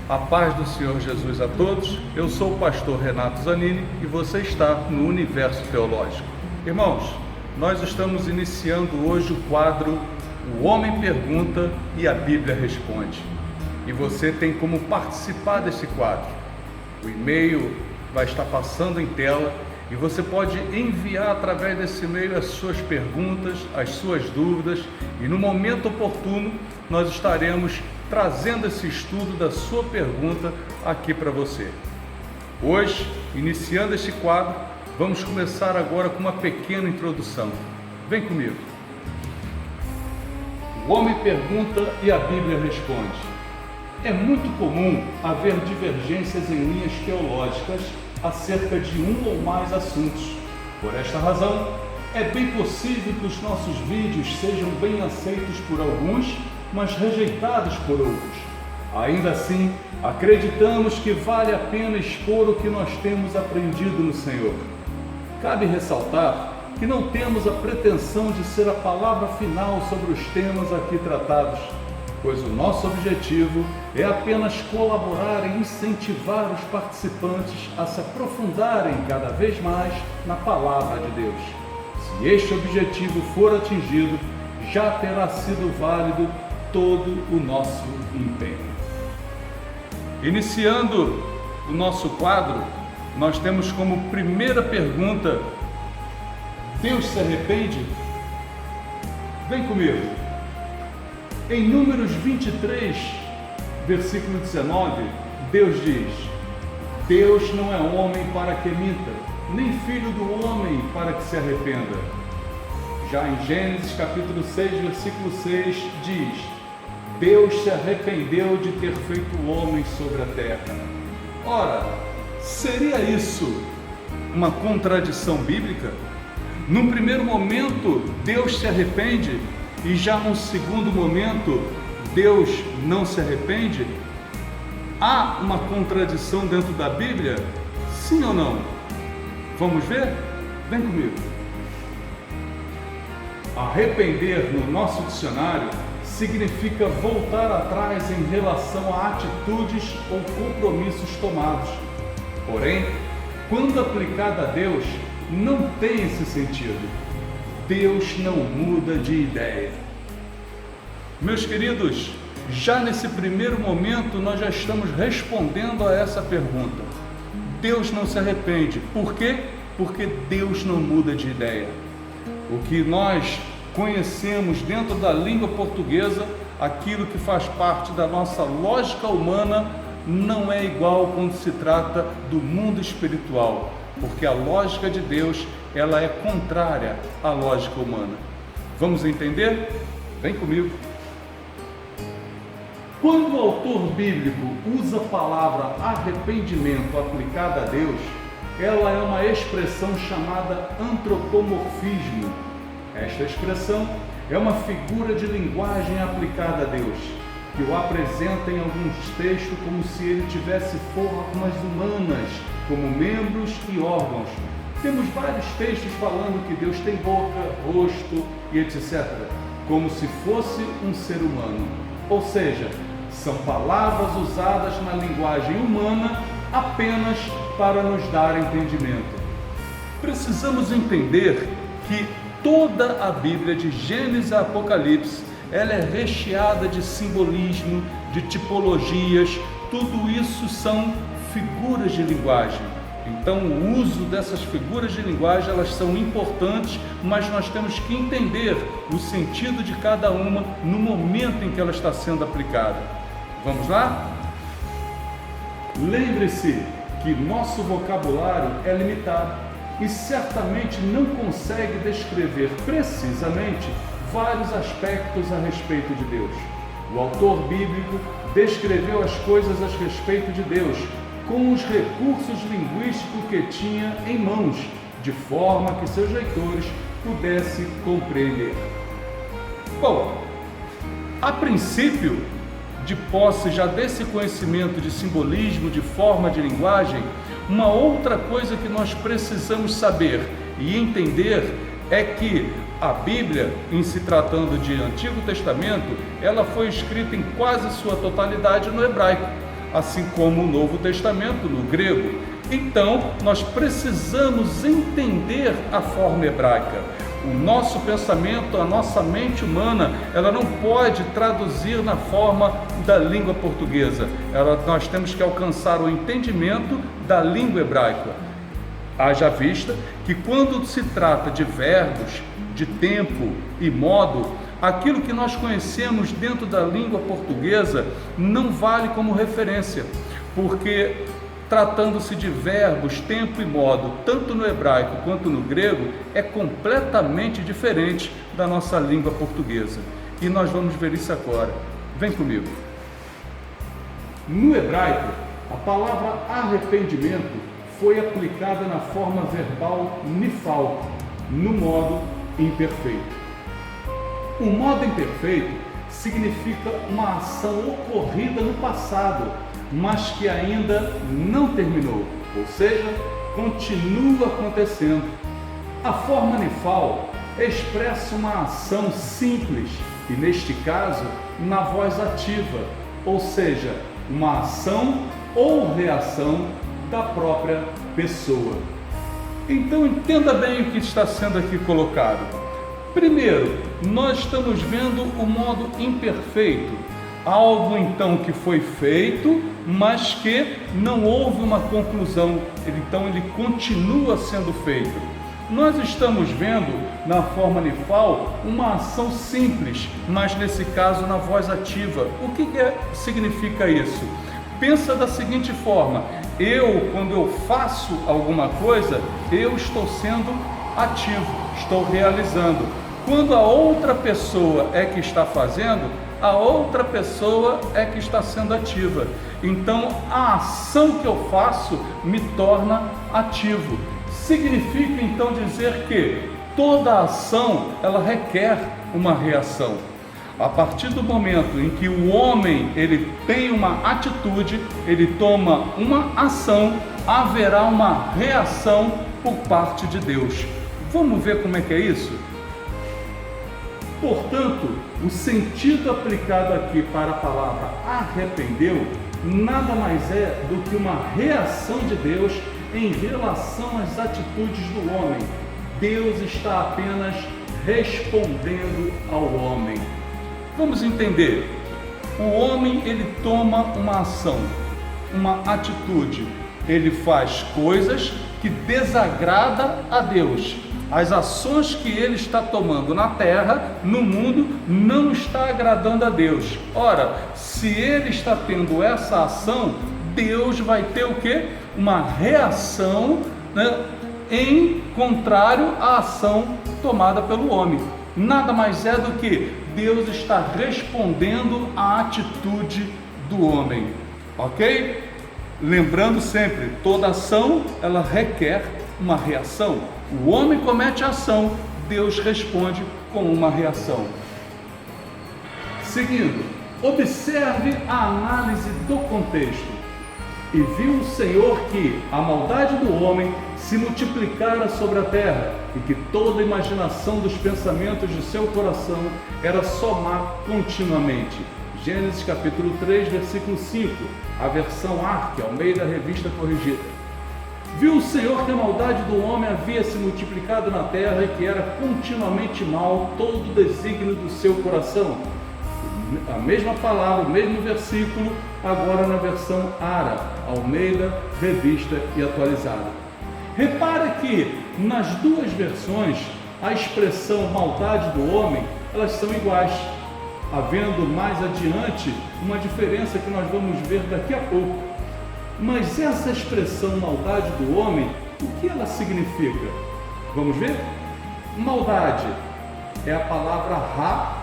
A paz do Senhor Jesus a todos. Eu sou o pastor Renato Zanini e você está no Universo Teológico. Irmãos, nós estamos iniciando hoje o quadro O Homem Pergunta e a Bíblia Responde. E você tem como participar desse quadro. O e-mail vai estar passando em tela e você pode enviar através desse e-mail as suas perguntas, as suas dúvidas, e no momento oportuno nós estaremos trazendo esse estudo da sua pergunta aqui para você. Hoje, iniciando este quadro, vamos começar agora com uma pequena introdução. Vem comigo. O homem pergunta e a Bíblia responde. É muito comum haver divergências em linhas teológicas acerca de um ou mais assuntos. Por esta razão, é bem possível que os nossos vídeos sejam bem aceitos por alguns, mas rejeitados por outros. Ainda assim, acreditamos que vale a pena expor o que nós temos aprendido no Senhor. Cabe ressaltar que não temos a pretensão de ser a palavra final sobre os temas aqui tratados, pois o nosso objetivo é apenas colaborar e incentivar os participantes a se aprofundarem cada vez mais na Palavra de Deus. Se este objetivo for atingido, já terá sido válido todo o nosso empenho. Iniciando o nosso quadro, nós temos como primeira pergunta: Deus se arrepende? Vem comigo. Em Números 23, versículo 19, Deus diz: Deus não é homem para que minta, nem filho do homem para que se arrependa. Já em Gênesis capítulo 6, versículo 6, diz: Deus se arrependeu de ter feito o homem sobre a terra. Ora, seria isso uma contradição bíblica? Num primeiro momento, Deus se arrepende, e já num segundo momento, Deus não se arrepende? Há uma contradição dentro da Bíblia? Sim ou não? Vamos ver? Vem comigo. Arrepender no nosso dicionário significa voltar atrás em relação a atitudes ou compromissos tomados. Porém, quando aplicada a Deus, não tem esse sentido. Deus não muda de ideia. Meus queridos, já nesse primeiro momento nós já estamos respondendo a essa pergunta. Deus não se arrepende. Por quê? Porque Deus não muda de ideia. O que nós conhecemos dentro da língua portuguesa, aquilo que faz parte da nossa lógica humana, não é igual quando se trata do mundo espiritual, porque a lógica de Deus, ela é contrária à lógica humana. Vamos entender? Vem comigo. Quando o autor bíblico usa a palavra arrependimento aplicada a Deus, ela é uma expressão chamada antropomorfismo. Esta expressão é uma figura de linguagem aplicada a Deus, que o apresenta em alguns textos como se ele tivesse formas humanas, como membros e órgãos. Temos vários textos falando que Deus tem boca, rosto e etc., como se fosse um ser humano. Ou seja, são palavras usadas na linguagem humana apenas para nos dar entendimento. Precisamos entender que toda a Bíblia, de Gênesis a Apocalipse, ela é recheada de simbolismo, de tipologias, tudo isso são figuras de linguagem. Então, o uso dessas figuras de linguagem, elas são importantes, mas nós temos que entender o sentido de cada uma no momento em que ela está sendo aplicada. Vamos lá? Lembre-se que nosso vocabulário é limitado e certamente não consegue descrever precisamente vários aspectos a respeito de Deus. O autor bíblico descreveu as coisas a respeito de Deus com os recursos linguísticos que tinha em mãos, de forma que seus leitores pudessem compreender. Bom, a princípio, de posse já desse conhecimento de simbolismo, de forma de linguagem, uma outra coisa que nós precisamos saber e entender é que a Bíblia, em se tratando de Antigo Testamento, ela foi escrita em quase sua totalidade no hebraico. assim como o Novo Testamento no grego. Então, nós precisamos entender a forma hebraica. O nosso pensamento, a nossa mente humana, ela não pode traduzir na forma da língua portuguesa. Nós temos que alcançar o entendimento da língua hebraica. Haja vista que quando se trata de verbos, de tempo e modo, aquilo que nós conhecemos dentro da língua portuguesa não vale como referência, porque tratando-se de verbos, tempo e modo, tanto no hebraico quanto no grego, é completamente diferente da nossa língua portuguesa. E nós vamos ver isso agora. Vem comigo. No hebraico, a palavra arrependimento foi aplicada na forma verbal nifal, no modo imperfeito. O modo imperfeito significa uma ação ocorrida no passado, mas que ainda não terminou, ou seja, continua acontecendo. A forma nifal expressa uma ação simples e, neste caso, na voz ativa, ou seja, uma ação ou reação da própria pessoa. Então entenda bem o que está sendo aqui colocado. Primeiro, nós estamos vendo o modo imperfeito, algo então que foi feito, mas que não houve uma conclusão, então ele continua sendo feito. Nós estamos vendo na forma nifal uma ação simples, mas nesse caso na voz ativa. O que significa isso? Pensa da seguinte forma: quando eu faço alguma coisa, eu estou sendo ativo, estou realizando. Quando a outra pessoa é que está fazendo, a outra pessoa é que está sendo ativa. Então, a ação que eu faço me torna ativo. Significa então dizer que toda ação, ela requer uma reação. A partir do momento em que o homem ele tem uma atitude, ele toma uma ação, haverá uma reação por parte de Deus. Vamos ver como é que é isso? Portanto, o sentido aplicado aqui para a palavra arrependeu nada mais é do que uma reação de Deus em relação às atitudes do homem. Deus está apenas respondendo ao homem. Vamos entender. O homem ele toma uma ação, uma atitude. Ele faz coisas que desagradam a Deus. As ações que ele está tomando na terra, no mundo, não está agradando a Deus. Ora, se ele está tendo essa ação, Deus vai ter o quê? Uma reação, em contrário à ação tomada pelo homem. Nada mais é do que Deus está respondendo à atitude do homem. Ok? Lembrando sempre, toda ação, ela requer uma reação. O homem comete a ação, Deus responde com uma reação. Seguindo, observe a análise do contexto. E viu o Senhor que a maldade do homem se multiplicara sobre a terra, e que toda a imaginação dos pensamentos de seu coração era só má continuamente. Gênesis capítulo 3, versículo 5, a versão Arque, Almeida Revista Corrigida. Viu o Senhor que a maldade do homem havia se multiplicado na terra e que era continuamente mal todo o desígnio do seu coração. A mesma palavra, o mesmo versículo, agora na versão Ara, Almeida, Revista e Atualizada. Repare que nas duas versões a expressão maldade do homem, elas são iguais, havendo mais adiante uma diferença que nós vamos ver daqui a pouco. Mas essa expressão maldade do homem, o que ela significa? Vamos ver? Maldade é a palavra Ra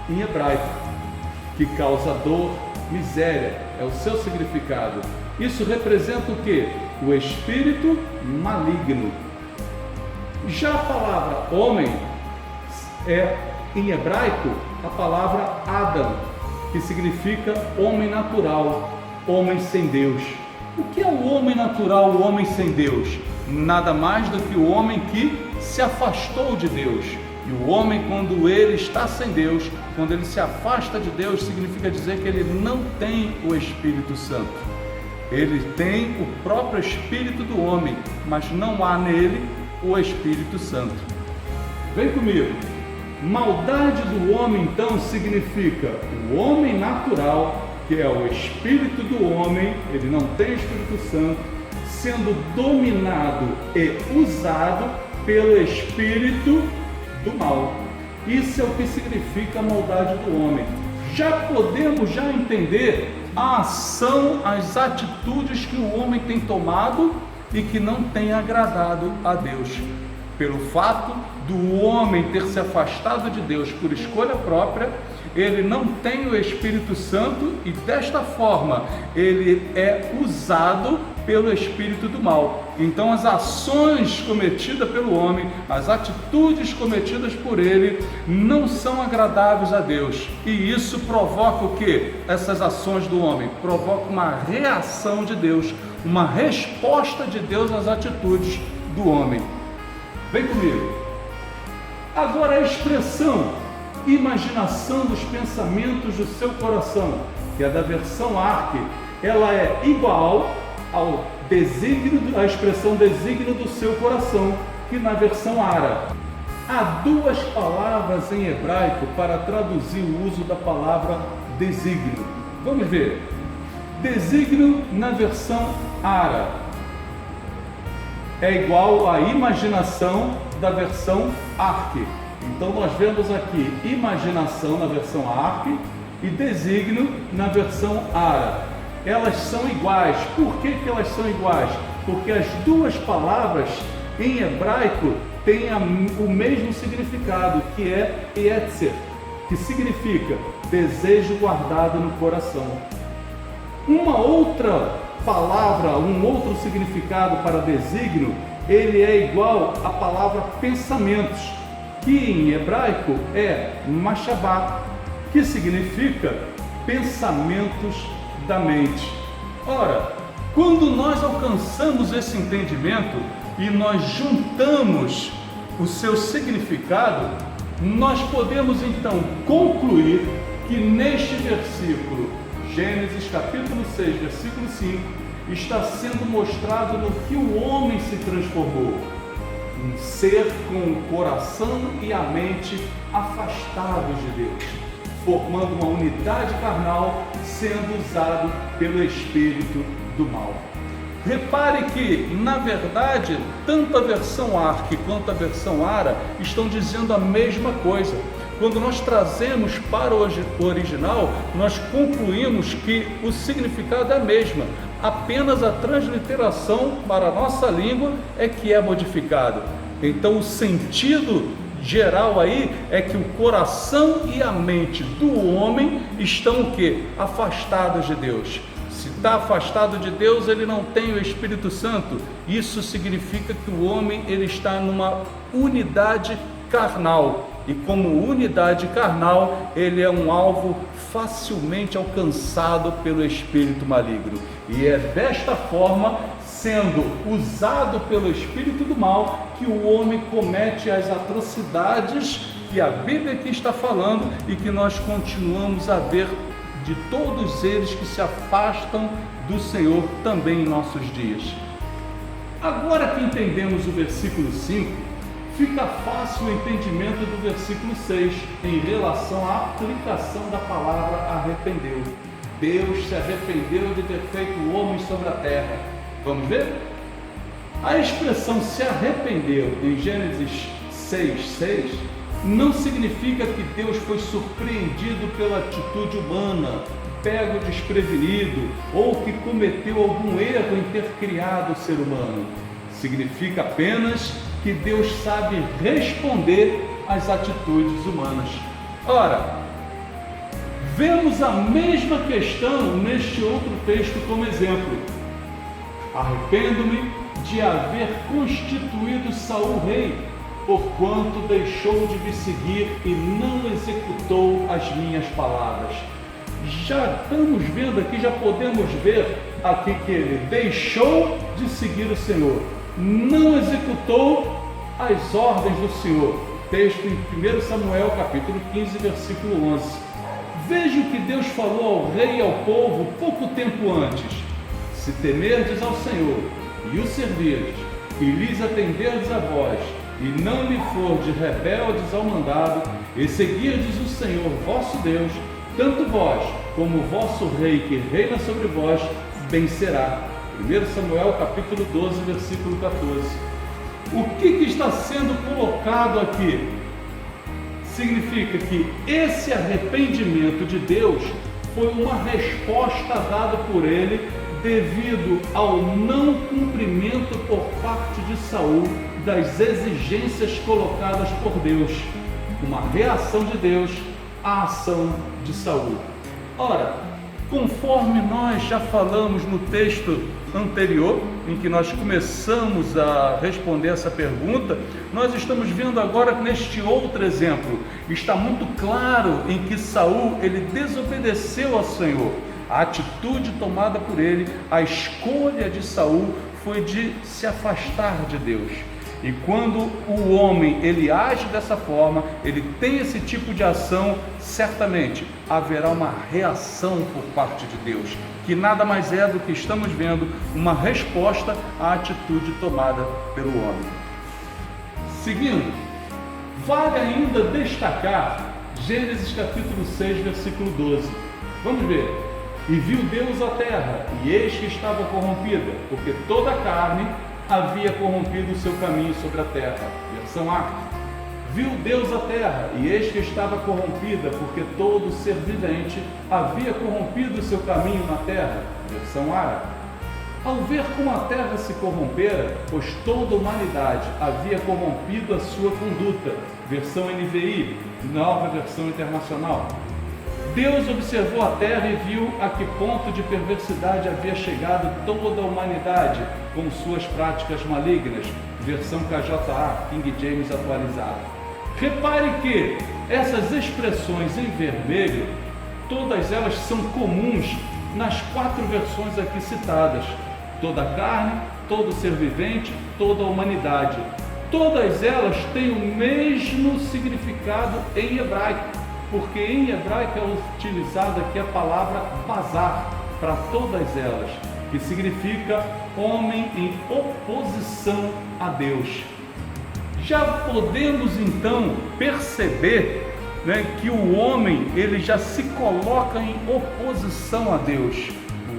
em hebraico, que causa dor, miséria, é o seu significado. Isso representa o quê? O espírito maligno. Já a palavra homem é, em hebraico, a palavra Adam, que significa homem natural, homem sem Deus. O que é o homem natural, o homem sem Deus? Nada mais do que o homem que se afastou de Deus. E o homem, quando ele está sem Deus, quando ele se afasta de Deus, significa dizer que ele não tem o Espírito Santo. Ele tem o próprio Espírito do homem, mas não há nele o Espírito Santo. Vem comigo. Maldade do homem, então, significa o homem natural, que é o espírito do homem, ele não tem Espírito Santo, sendo dominado e usado pelo espírito do mal. Isso é o que significa a maldade do homem. Já podemos entender a ação, as atitudes que o homem tem tomado e que não tem agradado a Deus. Pelo fato do homem ter se afastado de Deus por escolha própria, ele não tem o Espírito Santo e desta forma ele é usado pelo espírito do mal. Então as ações cometidas pelo homem, as atitudes cometidas por ele não são agradáveis a Deus. E isso provoca o quê? Essas ações do homem provocam uma reação de Deus, uma resposta de Deus às atitudes do homem. Vem comigo. Agora a expressão imaginação dos pensamentos do seu coração, que é da versão Ark, ela é igual ao desígnio, a expressão desígnio do seu coração, que na versão Ara. Há duas palavras em hebraico para traduzir o uso da palavra desígnio. Vamos ver. Desígnio na versão Ara é igual à imaginação da versão Ark. Então nós vemos aqui imaginação na versão Ark e desígnio na versão Ara. Elas são iguais. Por que elas são iguais? Porque as duas palavras em hebraico têm o mesmo significado, que é yetzer, que significa desejo guardado no coração. Uma outra palavra, um outro significado para desígnio, ele é igual à palavra pensamentos, que em hebraico é machabá, que significa pensamentos da mente. Ora, quando nós alcançamos esse entendimento e nós juntamos o seu significado, nós podemos então concluir que neste versículo, Gênesis capítulo 6, versículo 5, está sendo mostrado no que o homem se transformou. Um ser com o coração e a mente afastados de Deus, formando uma unidade carnal, sendo usado pelo espírito do mal. Repare que, na verdade, tanto a versão Ark quanto a versão Ara estão dizendo a mesma coisa. Quando nós trazemos para o original, nós concluímos que o significado é a mesma, apenas a transliteração para a nossa língua é que é modificado. Então o sentido geral aí é que o coração e a mente do homem estão o quê? Afastados de Deus. Se está afastado de Deus, ele não tem o Espírito Santo. Isso significa que o homem ele está numa unidade carnal. E como unidade carnal, ele é um alvo facilmente alcançado pelo espírito maligno. E é desta forma, sendo usado pelo espírito do mal, que o homem comete as atrocidades que a Bíblia aqui está falando e que nós continuamos a ver de todos eles que se afastam do Senhor também em nossos dias. Agora que entendemos o versículo 5, fica fácil o entendimento do versículo 6 em relação à aplicação da palavra arrependeu. Deus se arrependeu de ter feito o homem sobre a terra. Vamos ver? A expressão se arrependeu em Gênesis 6:6 não significa que Deus foi surpreendido pela atitude humana, pego desprevenido ou que cometeu algum erro em ter criado o ser humano. Significa apenas que Deus sabe responder às atitudes humanas. Ora, vemos a mesma questão neste outro texto como exemplo. Arrependo-me de haver constituído Saul rei, porquanto deixou de me seguir e não executou as minhas palavras. Já estamos vendo aqui, já podemos ver aqui que ele deixou de seguir o Senhor, não executou as ordens do Senhor. Texto em 1 Samuel capítulo 15, versículo 11. Veja o que Deus falou ao rei e ao povo pouco tempo antes. Se temerdes ao Senhor e o servirdes, e lhes atenderdes a voz, e não lhe fordes rebeldes ao mandado, e seguirdes o Senhor vosso Deus, tanto vós como o vosso rei que reina sobre vós, bem será. 1 Samuel capítulo 12, versículo 14. O que está sendo colocado aqui? Significa que esse arrependimento de Deus foi uma resposta dada por ele devido ao não cumprimento por parte de Saul das exigências colocadas por Deus, uma reação de Deus à ação de Saul. Ora, conforme nós já falamos no texto anterior, em que nós começamos a responder essa pergunta, nós estamos vendo agora neste outro exemplo. Está muito claro em que Saul, ele desobedeceu ao Senhor. A atitude tomada por ele, a escolha de Saul foi de se afastar de Deus. E quando o homem ele age dessa forma, ele tem esse tipo de ação, certamente haverá uma reação por parte de Deus, que nada mais é do que estamos vendo uma resposta à atitude tomada pelo homem. Seguindo, vale ainda destacar Gênesis capítulo 6, versículo 12. Vamos ver. E viu Deus a terra, e eis que estava corrompida, porque toda a carne havia corrompido o seu caminho sobre a terra. Versão A. Viu Deus a terra, e eis que estava corrompida, porque todo ser vivente havia corrompido o seu caminho na terra. Versão A. Ao ver como a terra se corrompera, pois toda a humanidade havia corrompido a sua conduta. Versão NVI, nova versão internacional. Deus observou a terra e viu a que ponto de perversidade havia chegado toda a humanidade com suas práticas malignas. Versão KJA, King James atualizado. Repare que essas expressões em vermelho, todas elas são comuns nas 4 versões aqui citadas. Toda a carne, todo ser vivente, toda a humanidade. Todas elas têm o mesmo significado em hebraico, porque em hebraico é utilizada aqui a palavra bazar para todas elas, que significa homem em oposição a Deus. Já podemos então perceber, que o homem ele já se coloca em oposição a Deus.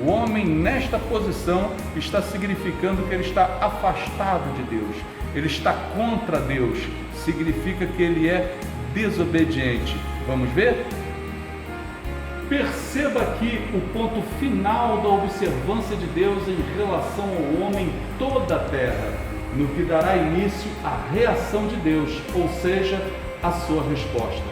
O homem nesta posição está significando que ele está afastado de Deus, ele está contra Deus, significa que ele é desobediente. Vamos ver? Perceba aqui o ponto final da observância de Deus em relação ao homem em toda a terra, no que dará início à reação de Deus, ou seja, a sua resposta.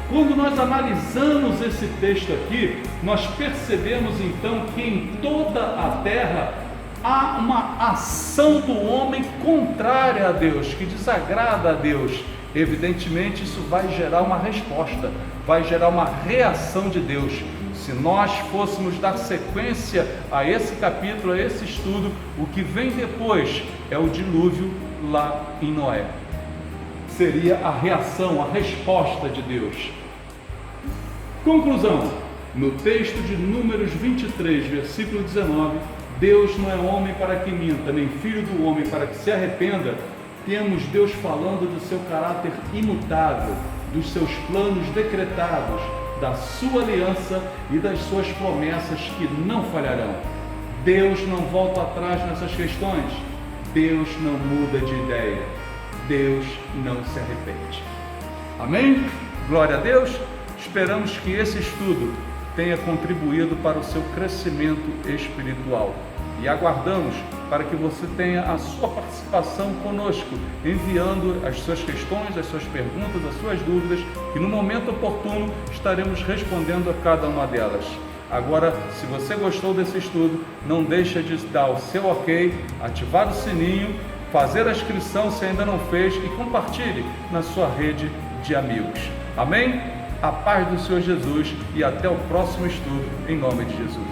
Quando nós analisamos esse texto aqui, nós percebemos então que em toda a terra há uma ação do homem contrária a Deus, que desagrada a Deus. Evidentemente isso vai gerar uma resposta, vai gerar uma reação de Deus. Se nós fôssemos dar sequência a esse capítulo, a esse estudo, o que vem depois é o dilúvio lá em Noé. Seria a reação, a resposta de Deus. Conclusão. No texto de Números 23, versículo 19, Deus não é homem para que minta, nem filho do homem para que se arrependa. Temos Deus falando do seu caráter imutável, dos seus planos decretados, da sua aliança e das suas promessas que não falharão. Deus não volta atrás nessas questões. Deus não muda de ideia. Deus não se arrepende. Amém? Glória a Deus. Esperamos que esse estudo tenha contribuído para o seu crescimento espiritual. E aguardamos para que você tenha a sua participação conosco, enviando as suas questões, as suas perguntas, as suas dúvidas, e no momento oportuno estaremos respondendo a cada uma delas. Agora, se você gostou desse estudo, não deixa de dar o seu ok, ativar o sininho, fazer a inscrição se ainda não fez e compartilhe na sua rede de amigos. Amém? A paz do Senhor Jesus e até o próximo estudo, em nome de Jesus.